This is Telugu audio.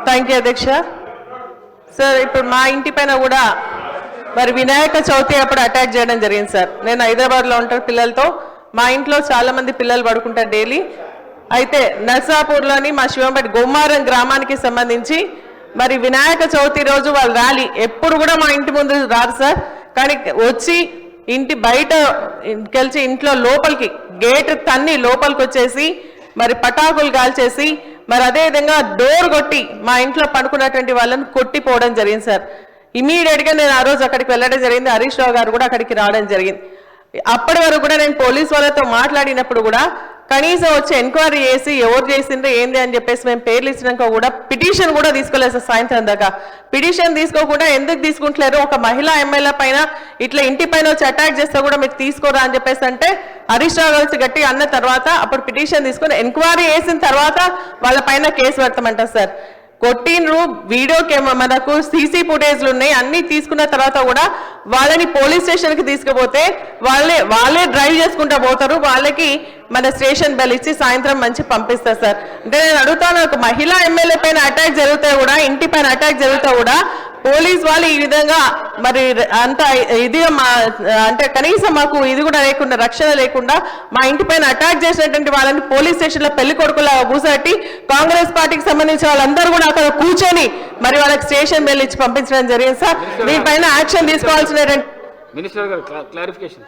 థ్యాంక్ యూ అధ్యక్ష. సార్ ఇప్పుడు మా ఇంటి పైన కూడా మరి వినాయక చవితి అప్పుడు అటాక్ చేయడం జరిగింది సార్. నేను హైదరాబాద్లో ఉంటాను పిల్లలతో. మా ఇంట్లో చాలా మంది పిల్లలు పడుకుంటారు డైలీ. అయితే నర్సాపూర్లోని మా శివంపేట గోమారం గ్రామానికి సంబంధించి మరి వినాయక చవితి రోజు వాళ్ళు ర్యాలీ ఎప్పుడు కూడా మా ఇంటి ముందు రారు సార్. కానీ వచ్చి ఇంటి బయట కలిసి ఇంట్లో లోపలికి గేట్ తన్ని లోపలికి వచ్చేసి మరి పటాకులు కాల్చేసి మరి అదేవిధంగా డోర్ కొట్టి మా ఇంట్లో పడుకున్నటువంటి వాళ్ళని కొట్టిపోవడం జరిగింది సార్. ఇమీడియట్గా నేను ఆ రోజు అక్కడికి వెళ్ళడం జరిగింది. హరీష్ రావు గారు కూడా అక్కడికి రావడం జరిగింది. అప్పటి వరకు కూడా నేను పోలీస్ వాళ్ళతో మాట్లాడినప్పుడు కూడా కనీసం వచ్చి ఎంక్వైరీ చేసి ఎవరు చేసిందో ఏంది అని చెప్పేసి మేము పేర్లు ఇచ్చినాక కూడా పిటిషన్ కూడా తీసుకోలేదు సార్. సాయంత్రం దాకా పిటిషన్ తీసుకోకుండా ఎందుకు తీసుకుంటలేరు, ఒక మహిళా ఎమ్మెల్యే పైన ఇట్లా ఇంటి పైన వచ్చి అటాక్ చేస్తే కూడా మీరు తీసుకోరా అని చెప్పేసి అంటే హరీష్ రావు కలిసి గట్టి అన్న తర్వాత అప్పుడు పిటిషన్ తీసుకొని ఎంక్వైరీ చేసిన తర్వాత వాళ్ళ పైన కేసు పెడతామంటారు సార్. కొట్టినరు, వీడియో మనకు సీసీ ఫుటేజ్లు ఉన్నాయి, అన్ని తీసుకున్న తర్వాత కూడా వాళ్ళని పోలీస్ స్టేషన్కి తీసుకుపోతే వాళ్ళే డ్రైవ్ చేసుకుంటూ పోతారు. వాళ్ళకి మన స్టేషన్ బెల్ ఇచ్చి సాయంత్రం మంచి పంపిస్తారు సార్. అంటే నేను అడుగుతాను, ఒక మహిళా ఎమ్మెల్యే పైన అటాక్ జరిగితే కూడా, ఇంటి పైన అటాక్ జరిగితే కూడా పోలీస్ వాళ్ళు ఈ విధంగా మరి అంత ఇది అంటే కనీసం మాకు ఇది కూడా లేకుండా, రక్షణ లేకుండా మా ఇంటి పైన అటాక్ చేసినటువంటి వాళ్ళని పోలీస్ స్టేషన్లో పెళ్లి కొడుకులా కూర్చోబెట్టి కాంగ్రెస్ పార్టీకి సంబంధించిన వాళ్ళందరూ కూడా అక్కడ కూర్చొని మరి వాళ్ళకి స్టేషన్ బెల్ ఇచ్చి పంపించడం జరిగింది సార్. దీనిపైన యాక్షన్ తీసుకోవాల్సిన మినిస్టర్ గారు క్లారిఫికేషన్.